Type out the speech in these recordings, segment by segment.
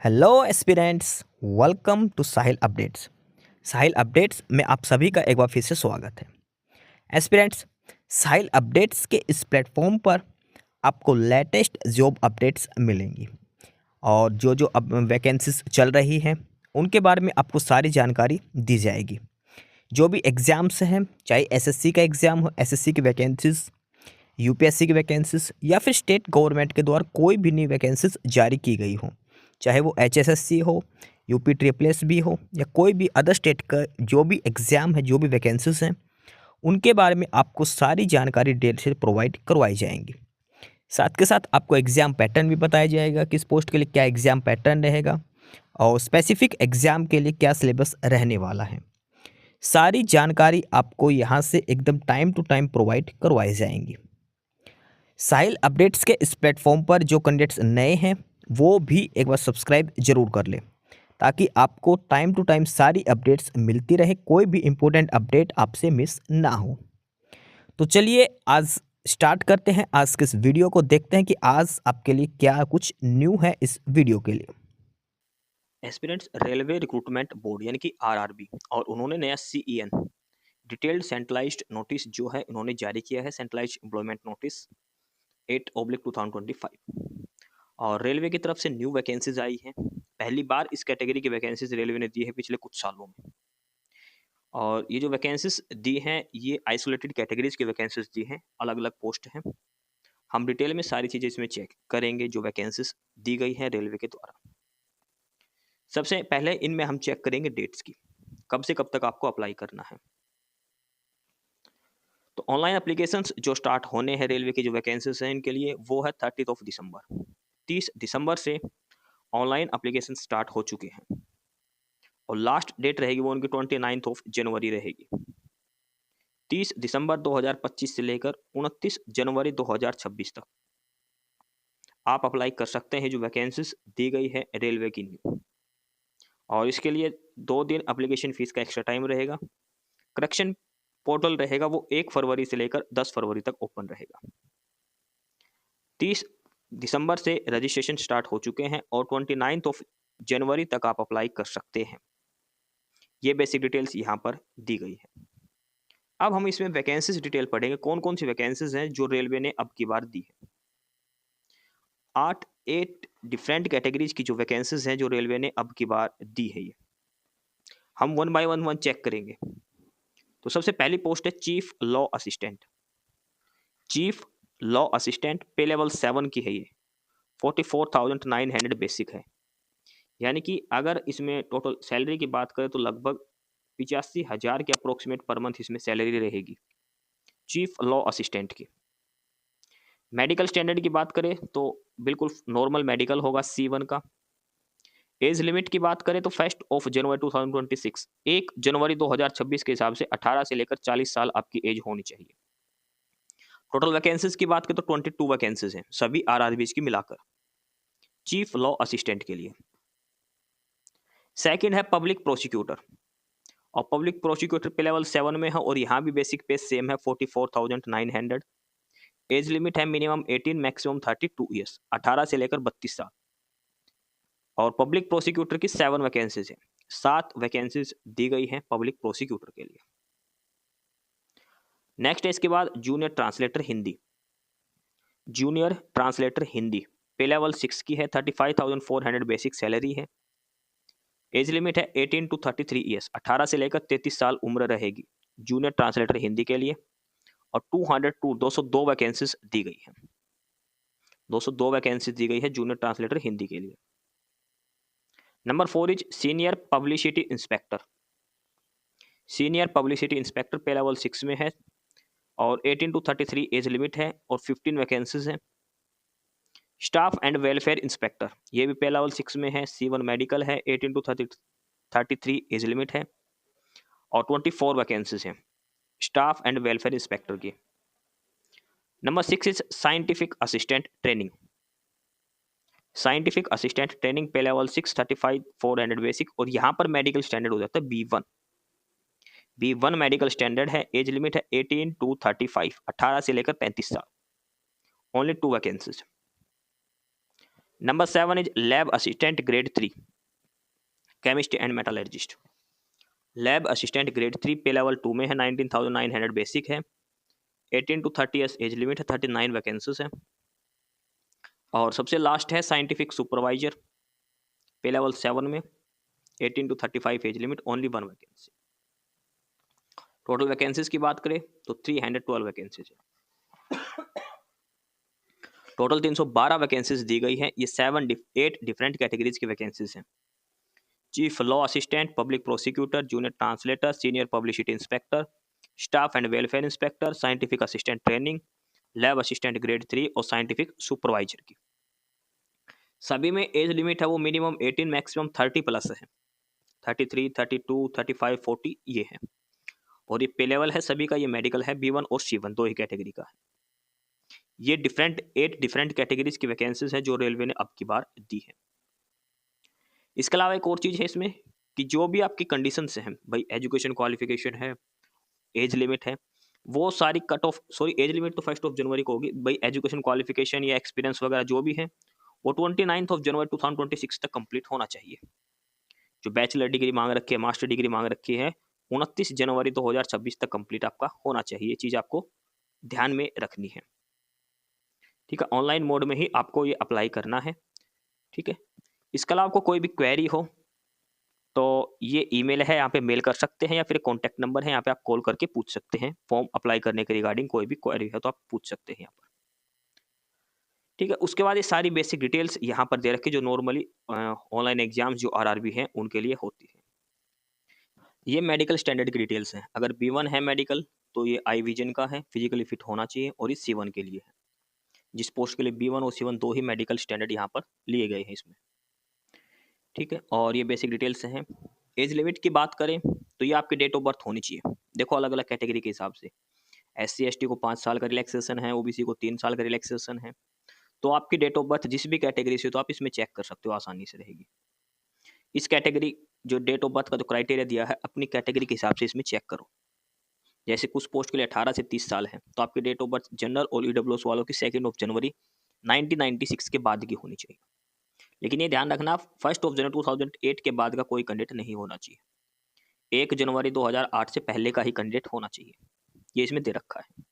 Hello aspirants, welcome to Sahil updates. Sahil updates में आप सभी का एक बार फिर से स्वागत है। एस्पिरेंट्स, साहिल अपडेट्स के इस प्लेटफॉर्म पर आपको लेटेस्ट जॉब अपडेट्स मिलेंगी और जो अब वैकेंसीज चल रही हैं उनके बारे में आपको सारी जानकारी दी जाएगी। जो भी एग्ज़ाम्स हैं, चाहे एसएससी का एग्ज़ाम हो, एसएससी की वैकेंसीज, यूपीएससी की वैकेंसीज या फिर स्टेट गवर्नमेंट के द्वारा कोई भी नई वैकेंसीज जारी की गई हो, चाहे वो एचएसएससी हो, यूपी ट्रिपल एस भी हो या कोई भी अदर स्टेट का जो भी एग्ज़ाम है, जो भी वैकेंसीज हैं, उनके बारे में आपको सारी जानकारी डिटेल से प्रोवाइड करवाई जाएंगी। साथ के साथ आपको एग्ज़ाम पैटर्न भी बताया जाएगा, किस पोस्ट के लिए क्या एग्ज़ाम पैटर्न रहेगा और स्पेसिफिक एग्ज़ाम के लिए क्या सिलेबस रहने वाला है। सारी जानकारी आपको यहाँ से एकदम टाइम टू टाइम प्रोवाइड करवाई जाएंगी। साहिल अपडेट्स के इस प्लेटफॉर्म पर जो कैंडिडेट्स नए हैं वो भी एक बार सब्सक्राइब जरूर कर लें, ताकि आपको टाइम टू टाइम सारी अपडेट्स मिलती रहे, कोई भी इम्पोर्टेंट अपडेट आपसे मिस ना हो। तो चलिए आज स्टार्ट करते हैं, आज के इस वीडियो को देखते हैं कि आज आपके लिए क्या कुछ न्यू है इस वीडियो के लिए। एस्पिरेंट्स रेलवे रिक्रूटमेंट बोर्ड यानी कि आरआरबी और उन्होंने नया सीईएन डिटेल्ड सेंट्रलाइज्ड नोटिस जो है उन्होंने जारी किया है, सेंट्रलाइज्ड एम्प्लॉयमेंट नोटिस 8/2025। और रेलवे की तरफ से न्यू वैकेंसीज आई हैं। पहली बार इस कैटेगरी की वैकेंसीज रेलवे ने दी है पिछले कुछ सालों में। और ये जो वैकेंसीज दी हैं ये आइसोलेटेड कैटेगरीज की वैकेंसीज दी हैं, अलग अलग पोस्ट हैं। हम डिटेल में सारी चीज़ें इसमें चेक करेंगे जो वैकेंसीज दी गई हैं रेलवे के द्वारा। सबसे पहले इनमें हम चेक करेंगे डेट्स की, कब से कब तक आपको अप्लाई करना है। तो ऑनलाइन एप्लीकेशंस जो स्टार्ट होने हैं रेलवे की जो वैकेंसीज हैं इनके लिए वो है 30 दिसंबर। 30 दिसंबर से ऑनलाइन एप्लीकेशन स्टार्ट हो चुके हैं और लास्ट डेट रहेगी वो उनकी 29 जनवरी रहेगी। 30 दिसंबर 2025 से लेकर 29 जनवरी 2026 तक आप अप्लाई कर सकते हैं जो वैकेंसीज दी गई है रेलवे की न्यू। और इसके लिए 2 दिन एप्लीकेशन फीस का एक्स्ट्रा टाइम रहेगा। करेक्शन पोर्टल रहेगा वो 1 फरवरी से लेकर 10 फरवरी तक ओपन रहेगा। 30 दिसंबर से रजिस्ट्रेशन स्टार्ट हो चुके हैं और 29 जनवरी तक आप अप्लाई कर सकते हैं। ये बेसिक डिटेल्स यहाँ पर दी गई है। अब हम इसमें वैकेंसीज डिटेल पढ़ेंगे, कौन कौन सी वैकेंसीज हैं जो रेलवे ने अब की बार दी है। 8 डिफरेंट कैटेगरीज की जो वैकेंसीज हैं जो रेलवे ने अब की बार दी है, ये हम वन बाय वन चेक करेंगे। तो सबसे पहली पोस्ट है chief law assistant. Chief law assistant पे लेवल 7 की है, ये 44,900 बेसिक है। यानी कि अगर इसमें टोटल सैलरी की बात करें तो लगभग 85,000 के अप्रोक्सीमेट पर मंथ इसमें सैलरी रहेगी चीफ लॉ असिस्टेंट की। मेडिकल स्टैंडर्ड की बात करें तो बिल्कुल नॉर्मल मेडिकल होगा C1 का। एज लिमिट की बात करें तो 1 जनवरी 2026, 1 जनवरी 2026 के हिसाब से 18 से लेकर 40 साल आपकी एज होनी चाहिए। टोटल वैकेंसीज की बात करें तो 22 वैकेंसीज हैं सभी आरआरबीज की मिलाकर चीफ लॉ असिस्टेंट के लिए। सेकंड है पब्लिक प्रोसिक्यूटर और पब्लिक प्रोसिक्यूटर पे लेवल 7 में है और यहाँ भी बेसिक पे सेम है 44,900। एज लिमिट है मिनिमम 18 मैक्सिमम 32 ईयर्स, 18 से लेकर 32 साल। और पब्लिक प्रोसिक्यूटर की 7 वैकेंसीज हैं, 7 वैकेंसीज दी गई हैं पब्लिक प्रोसिक्यूटर के लिए। नेक्स्ट है इसके बाद junior translator Hindi. Junior translator Hindi पे लेवल 6 की है, 35,400 बेसिक सैलरी है। एज लिमिट है 18 to 33 ईयर्स, 18 से लेकर 33 साल उम्र रहेगी जूनियर ट्रांसलेटर हिंदी के लिए। और 202 वैकेंसीज दी गई है, 202 वैकेंसीज दी गई है जूनियर ट्रांसलेटर हिंदी के लिए। Number 4 is senior publicity inspector. Senior publicity inspector पे लेवल 6 में है और 18 to 33 एज लिमिट है और 15 वैकेंसीज हैं। स्टाफ एंड वेलफेयर इंस्पेक्टर ये भी पे लेवल 6 में है, C1 मेडिकल है, 18 to 33 एज लिमिट है और 24 वैकेंसीज हैं स्टाफ एंड वेलफेयर इंस्पेक्टर की। Number 6 is scientific assistant training. Scientific assistant training पे लेवल 6, 35,400 बेसिक और यहाँ पर मेडिकल स्टैंडर्ड हो जाता है B1। B1 मेडिकल स्टैंडर्ड है, एज लिमिट है 18 to 35, 18 से लेकर 35 साल। Only 2 vacancies. Number 7 is lab assistant grade 3 chemist and metallurgist. Lab assistant grade 3 पे लेवल 2 में है, 19,900 बेसिक है, 18 to 30 ईयर्स एज लिमिट है, 39 वैकेंसीज है। और सबसे लास्ट है साइंटिफिक सुपरवाइजर पे लेवल 7 में, 18 to 35 age limit, only 1 vacancy. Total vacancies की बात करें तो 312 वैकेंसीज है। टोटल 312 वैकेंसीज दी गई है। ये 8 डिफरेंट कैटेगरीज की वैकेंसीज हैं। Chief law assistant, public prosecutor, junior translator, senior publicity inspector, staff and welfare inspector, scientific assistant training, lab assistant grade 3 और साइंटिफिक सुपरवाइजर की। सभी में एज लिमिट है वो मिनिमम 18 मैक्सिमम 30 प्लस है, 33, 32, 35, 40 ये है। और ये पे लेवल है सभी का, ये मेडिकल है, B1 और C1 दो ही कैटेगरी का है। ये 8 डिफरेंट कैटेगरीज की वैकेंसीज है जो रेलवे ने अब की बार दी है। इसके अलावा एक और चीज़ है इसमें कि जो भी आपकी कंडीशंस हैं भाई, एजुकेशन क्वालिफिकेशन है, एज लिमिट है, वो सारी cut off, sorry age limit तो 1 जनवरी को होगी भाई, एजुकेशन क्वालिफिकेशन या एक्सपीरियंस वगैरह जो भी है वो 29 जनवरी 2026 तक कंप्लीट होना चाहिए। जो बैचलर डिग्री मांग रखी है, मास्टर डिग्री मांग रखी है, 29 जनवरी 2026 तक कंप्लीट आपका होना चाहिए। ये चीज़ आपको ध्यान में रखनी है, ठीक है। ऑनलाइन मोड में ही आपको ये अप्लाई करना है, ठीक है। इसके अलावा आपको कोई भी क्वेरी हो तो ये ईमेल है, यहाँ पे मेल कर सकते हैं, या फिर कॉन्टैक्ट नंबर है, यहाँ पे आप कॉल करके पूछ सकते हैं। फॉर्म अप्लाई करने के रिगार्डिंग कोई भी क्वेरी है तो आप पूछ सकते हैं यहाँ पर, ठीक है। उसके बाद ये सारी बेसिक डिटेल्स यहाँ पर दे रखी जो नॉर्मली ऑनलाइन एग्जाम्स जो आरआरबी हैं उनके लिए होती है। ये मेडिकल स्टैंडर्ड की डिटेल्स हैं। अगर B1 है मेडिकल तो ये आई विजन का है, फिजिकली फिट होना चाहिए, और ये C1 के लिए है। जिस पोस्ट के लिए B1 और C1 दो ही मेडिकल स्टैंडर्ड यहाँ पर लिए गए हैं इसमें, ठीक है। और ये बेसिक डिटेल्स हैं। एज लिमिट की बात करें तो ये आपकी डेट ऑफ बर्थ होनी चाहिए। देखो अलग अलग कैटेगरी के हिसाब से, SC ST को 5 साल का रिलैक्सेशन है, OBC को 3 साल का रिलैक्सेशन है। तो आपकी डेट ऑफ बर्थ जिस भी कैटेगरी से तो आप इसमें चेक कर सकते हो, आसानी से रहेगी। इस कैटेगरी जो डेट ऑफ बर्थ का जो क्राइटेरिया दिया है अपनी कैटेगरी के हिसाब से इसमें चेक करो। जैसे कुछ पोस्ट के लिए 18 से 30 साल है तो आपकी डेट ऑफ बर्थ जनरल और EWS वालों की 2 जनवरी 1996 के बाद की होनी चाहिए। लेकिन ये ध्यान रखना 1 जनवरी 2008 के बाद का कोई कैंडिडेट नहीं होना चाहिए। 1 जनवरी 2008 से पहले का ही कैंडिडेट होना चाहिए, ये इसमें दे रखा है,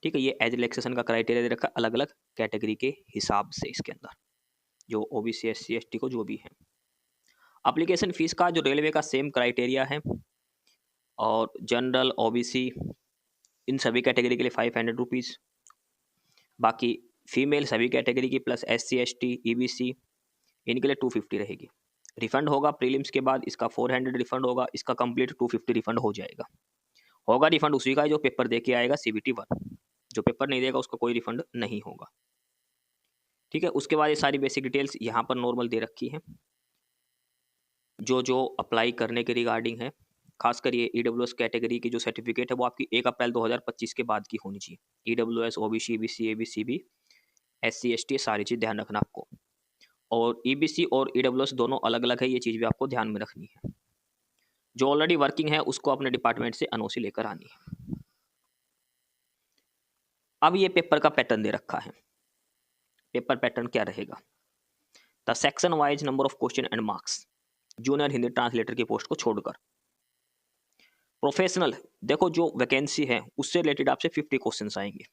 ठीक है। ये एज रिलैक्सेशन का क्राइटेरिया दे रखा है अलग अलग कैटेगरी के हिसाब से इसके अंदर, जो OBC SC ST को जो भी है। एप्लीकेशन फीस का जो रेलवे का सेम क्राइटेरिया है, और जनरल OBC इन सभी कैटेगरी के लिए 500 रुपीज़, बाकी फीमेल सभी कैटेगरी की प्लस SC ST EBC इनके लिए 250 रहेगी। रिफंड होगा प्रीलिम्स के बाद, इसका 400 रिफंड होगा, इसका कंप्लीट 250 रिफंड हो जाएगा। होगा रिफंड उसी का जो पेपर दे के आएगा CBT 1, जो पेपर नहीं देगा उसका कोई रिफंड नहीं होगा, ठीक है। उसके बाद ये सारी बेसिक डिटेल्स यहाँ पर नॉर्मल दे रखी है जो जो अप्लाई करने के रिगार्डिंग है। खासकर ये EWS कैटेगरी की जो सर्टिफिकेट है वो आपकी 1 अप्रैल 2025 के बाद की होनी चाहिए। EWS OBC EBC ABCB SC ST सारी चीज़ ध्यान रखना आपको। और EBC और EWS दोनों अलग अलग है, ये चीज़ भी आपको ध्यान में रखनी है। जो ऑलरेडी वर्किंग है उसको अपने डिपार्टमेंट से NOC लेकर आनी है। अब ये पेपर का पैटर्न दे रखा है। पेपर पैटर्न क्या रहेगा? The section wise number of question and marks, junior Hindi translator की पोस्ट को छोड़कर। प्रोफेशनल, देखो जो वैकेंसी है उससे रिलेटेड आपसे 50 क्वेश्चंस आएंगे,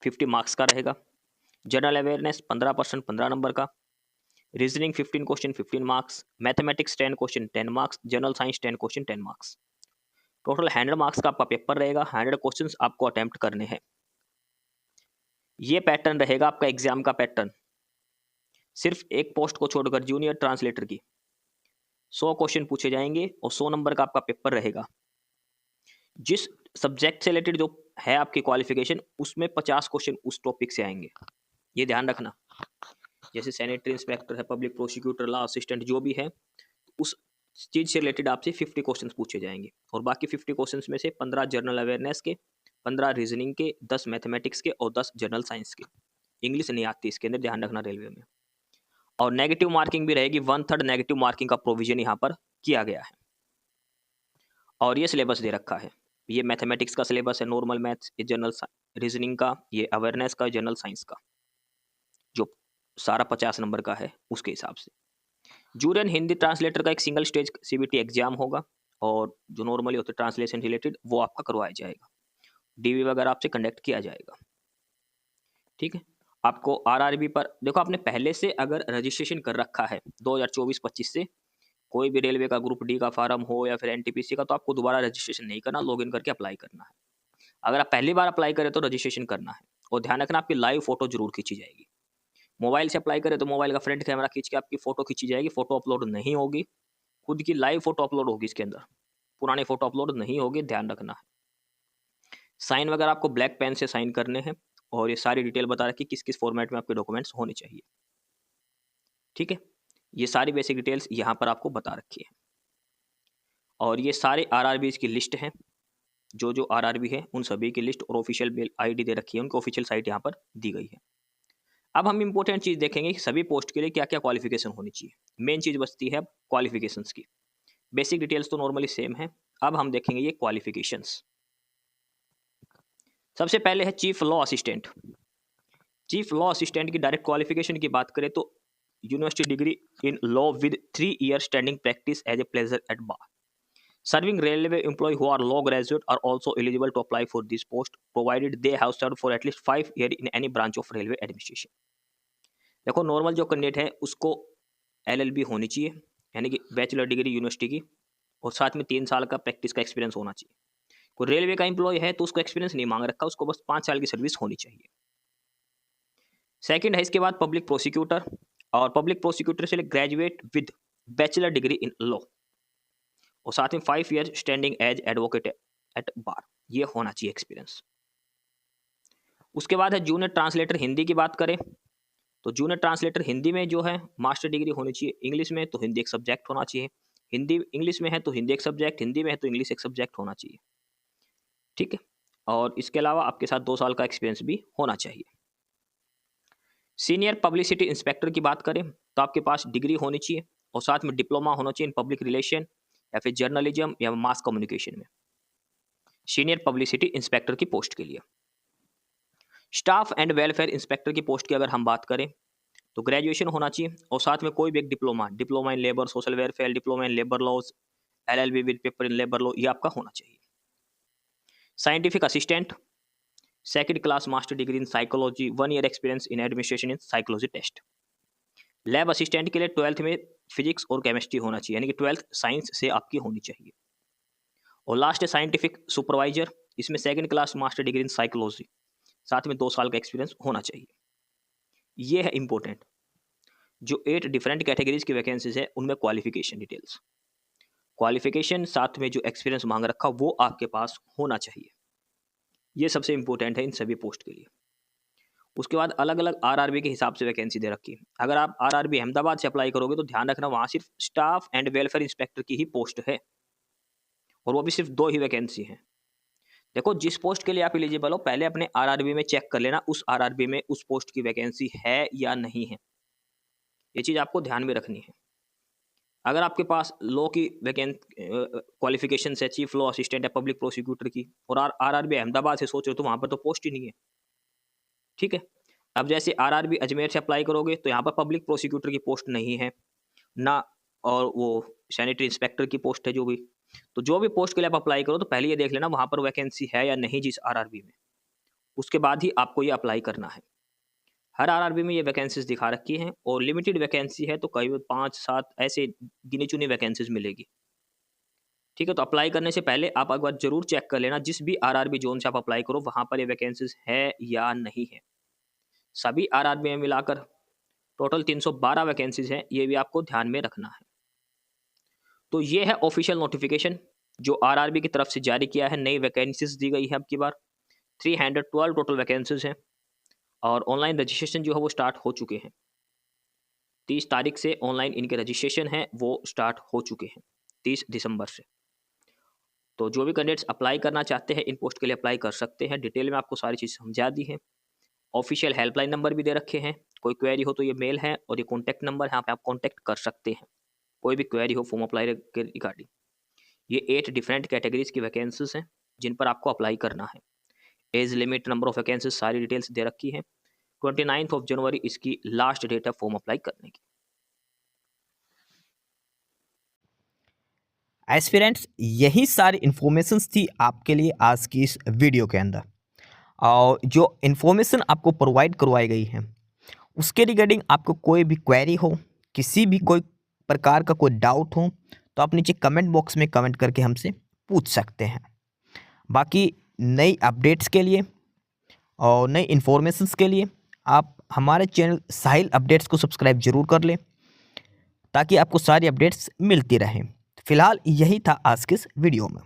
50 मार्क्स का रहेगा। जनरल अवेयरनेस 15% 15 नंबर का, reasoning 15 question 15 marks, mathematics 10 question 10 marks, general science 10 question 10 marks. Total 100 marks का आपका पेपर रहेगा, 100 क्वेश्चंस आपको अटेम्प्ट करने हैं। ये पैटर्न रहेगा आपका एग्जाम का पैटर्न। सिर्फ एक पोस्ट को छोड़कर जूनियर ट्रांसलेटर की 100 क्वेश्चन पूछे जाएंगे और 100 नंबर का आपका पेपर रहेगा। जिस सब्जेक्ट से रिलेटेड जो है आपकी क्वालिफिकेशन उसमें 50 क्वेश्चन उस टॉपिक से आएंगे, ये ध्यान रखना। जैसे सैनिटरी इंस्पेक्टर है, पब्लिक प्रोसिक्यूटर, लॉ असिस्टेंट जो भी है, उस चीज़ से रिलेटेड आपसे 50 क्वेश्चन पूछे जाएंगे। और बाकी 50 क्वेश्चन में से 15 जनरल अवेयरनेस के, 15 रीजनिंग के, 10 मैथमेटिक्स के और 10 जनरल साइंस के। इंग्लिश नहीं आती इसके अंदर, ध्यान रखना रेलवे में। और नेगेटिव मार्किंग भी रहेगी, 1/3 नेगेटिव मार्किंग का प्रोविजन यहाँ पर किया गया है। और ये सिलेबस दे रखा है, ये मैथमेटिक्स का सिलेबस है, नॉर्मल मैथ्स, ये जनरल रीजनिंग का, ये अवेयरनेस का, जनरल साइंस का। जो सारा 50 नंबर का है उसके हिसाब से। जूनियर हिंदी ट्रांसलेटर का एक सिंगल स्टेज सीबीटी एग्जाम होगा, और जो नॉर्मली होते ट्रांसलेशन रिलेटेड वो आपका करवाया जाएगा, डीवी वगैरह आपसे कंडक्ट किया जाएगा। ठीक है, आपको आरआरबी पर देखो, आपने पहले से अगर रजिस्ट्रेशन कर रखा है 2024-25 से, कोई भी रेलवे का ग्रुप डी का फार्म हो या फिर एनटीपीसी का, तो आपको दोबारा रजिस्ट्रेशन नहीं करना, लॉगिन करके अप्लाई करना है। अगर आप पहली बार अप्लाई करें तो रजिस्ट्रेशन करना है, और ध्यान रखना आपकी लाइव फोटो जरूर खींची जाएगी। मोबाइल से अप्लाई करें तो मोबाइल का फ्रंट कैमरा खींच के आपकी फोटो खींची जाएगी, फोटो अपलोड नहीं होगी, खुद की लाइव फोटो अपलोड होगी इसके अंदर, पुरानी फोटो अपलोड नहीं होगी, ध्यान रखना है। साइन वगैरह आपको ब्लैक पेन से साइन करने हैं, और ये सारी डिटेल बता रखी किस किस फॉर्मेट में आपके डॉक्यूमेंट्स होने चाहिए। ठीक है, ये सारी बेसिक डिटेल्स यहाँ पर आपको बता रखी है, और ये सारे आरआरबीज की लिस्ट है, जो जो आरआरबी है उन सभी की लिस्ट और ऑफिशियल मेल आईडी दे रखी है, उनकी ऑफिशियल साइट यहाँ पर दी गई है। अब हम इंपॉर्टेंट चीज देखेंगे कि सभी पोस्ट के लिए क्या क्या क्वालिफिकेशन होनी चाहिए। मेन चीज बचती है क्वालिफिकेशंस की, बेसिक डिटेल्स तो नॉर्मली सेम है, अब हम देखेंगे ये क्वालिफिकेशंस। सबसे पहले है chief law assistant. Chief law assistant की डायरेक्ट क्वालिफिकेशन की बात करें तो university degree in law with 3 year standing practice as a pleader at bar. Serving railway employees who are law graduate are also eligible to apply for this post, provided they have served for at least 5 years in any branch of railway administration. देखो, normal जो candidate है उसको LLB होनी चाहिए, यानी कि bachelor degree university की, और साथ में 3 साल का प्रैक्टिस का एक्सपीरियंस होना चाहिए। कोई रेलवे का एम्प्लॉय है तो उसको एक्सपीरियंस नहीं मांग रखा, उसको बस 5 साल की सर्विस होनी चाहिए। सेकंड है इसके बाद पब्लिक प्रोसिक्यूटर, और पब्लिक प्रोसिक्यूटर से graduate with bachelor degree in law, और साथ में 5 year standing as advocate at bar, ये होना चाहिए एक्सपीरियंस। उसके बाद है जूनियर ट्रांसलेटर हिंदी की बात करें तो जूनियर ट्रांसलेटर हिंदी में जो है मास्टर डिग्री होनी चाहिए, इंग्लिश में तो हिंदी एक सब्जेक्ट होना चाहिए, हिंदी इंग्लिश में है तो हिंदी एक सब्जेक्ट, हिंदी में है तो इंग्लिश एक सब्जेक्ट होना चाहिए। ठीक है, और इसके अलावा आपके साथ 2 साल का एक्सपीरियंस भी होना चाहिए। सीनियर पब्लिसिटी इंस्पेक्टर की बात करें तो आपके पास डिग्री होनी चाहिए, और साथ में डिप्लोमा होना चाहिए इन पब्लिक रिलेशन या फिर जर्नलिज्म या मास कम्युनिकेशन में, सीनियर पब्लिसिटी इंस्पेक्टर की पोस्ट के लिए। स्टाफ एंड वेलफेयर इंस्पेक्टर की पोस्ट की अगर हम बात करें तो ग्रेजुएशन होना चाहिए, और साथ में कोई भी एक diploma in labour social welfare, diploma in labour laws, LLB with paper in labour law, ये आपका होना चाहिए। Scientific assistant, second class master degree in psychology, 1 year experience in administration in psychology test. Lab assistant के लिए 12th में physics और chemistry होना चाहिए, यानी कि 12th साइंस से आपकी होनी चाहिए। और लास्ट है साइंटिफिक सुपरवाइजर, इसमें second class master degree in psychology, साथ में 2 साल का एक्सपीरियंस होना चाहिए। ये है इंपॉर्टेंट, जो 8 डिफरेंट कैटेगरीज की वैकेंसीज है उनमें क्वालिफिकेशन डिटेल्स, क्वालिफिकेशन साथ में जो एक्सपीरियंस मांग रखा वो आपके पास होना चाहिए। ये सबसे इंपॉर्टेंट है इन सभी पोस्ट के लिए। उसके बाद अलग अलग आरआरबी के हिसाब से वैकेंसी दे रखी है। अगर आप आरआरबी अहमदाबाद से अप्लाई करोगे तो ध्यान रखना वहाँ सिर्फ स्टाफ एंड वेलफेयर इंस्पेक्टर की ही पोस्ट है, और वो भी सिर्फ 2 ही वैकेंसी है। देखो, जिस पोस्ट के लिए आप एलिजिबल हो पहले अपने आरआरबी में चेक कर लेना उस आरआरबी में उस पोस्ट की वैकेंसी है या नहीं है, ये चीज़ आपको ध्यान में रखनी है। अगर आपके पास लॉ की क्वालिफिकेशन है, चीफ लॉ असिस्टेंट है पब्लिक प्रोसिक्यूटर की, और आरआरबी अहमदाबाद से सोच रहे हो तो वहाँ पर तो पोस्ट ही नहीं है। ठीक है, अब जैसे आरआरबी अजमेर से अप्लाई करोगे तो यहाँ पर पब्लिक प्रोसिक्यूटर की पोस्ट नहीं है ना, और वो सैनिटरी इंस्पेक्टर की पोस्ट है जो भी। तो जो भी पोस्ट के लिए आप अप्लाई करो तो पहले ये देख लेना वहाँ पर वैकेंसी है या नहीं जिस आरआरबी में, उसके बाद ही आपको ये अप्लाई करना है। हर आरआरबी में ये वैकेंसीज दिखा रखी हैं, और लिमिटेड वैकेंसी है तो करीब 5-7 ऐसे गिनी चुनी वैकेंसीज मिलेगी। ठीक है, तो अप्लाई करने से पहले आप एक बार जरूर चेक कर लेना जिस भी आरआरबी जोन से आप अप्लाई करो वहाँ पर ये वैकेंसीज है या नहीं है। सभी आरआरबी में मिलाकर टोटल 312 वैकेंसीज हैं, ये भी आपको ध्यान में रखना है। तो ये है ऑफिशियल नोटिफिकेशन जो आरआरबी की तरफ से जारी किया है, नई वैकेंसीज दी गई है अब की बार, 312 टोटल वैकेंसीज हैं, और ऑनलाइन रजिस्ट्रेशन जो है वो स्टार्ट हो चुके हैं। 30 तारीख से ऑनलाइन इनके रजिस्ट्रेशन हैं वो स्टार्ट हो चुके हैं, 30 दिसंबर से। तो जो भी कैंडिडेट्स अप्लाई करना चाहते हैं इन पोस्ट के लिए अप्लाई कर सकते हैं। डिटेल में आपको सारी चीज़ समझा दी है। ऑफिशियल हेल्पलाइन नंबर भी दे रखे हैं, कोई क्वेरी हो तो ये मेल है, और ये कॉन्टैक्ट नंबर है, यहाँ पे आप कॉन्टैक्ट कर सकते हैं कोई भी क्वेरी हो फॉर्म अप्लाई के रिगार्डिंग। ये 8 डिफरेंट कैटेगरीज की वैकेंसीज हैं जिन पर आपको अप्लाई करना है। Age limit, number of vacancies, सारी डिटेल्स दे रखी है। 29 जनवरी इसकी लास्ट डेट है फॉर्म अप्लाई करने की। एस्पिरेंट्स, यही सारी इन्फॉर्मेशंस थी आपके लिए आज की इस वीडियो के अंदर। और जो इन्फॉर्मेशन आपको प्रोवाइड करवाई गई है उसके रिगार्डिंग आपको कोई भी क्वेरी हो, किसी भी कोई प्रकार का कोई डाउट हो, तो आप नीचे कमेंट बॉक्स में कमेंट करके हमसे पूछ सकते हैं। बाकी नई अपडेट्स के लिए और नई इन्फॉर्मेशंस के लिए आप हमारे चैनल साहिल अपडेट्स को सब्सक्राइब जरूर कर लें, ताकि आपको सारी अपडेट्स मिलती रहें। फिलहाल यही था आज के इस वीडियो में।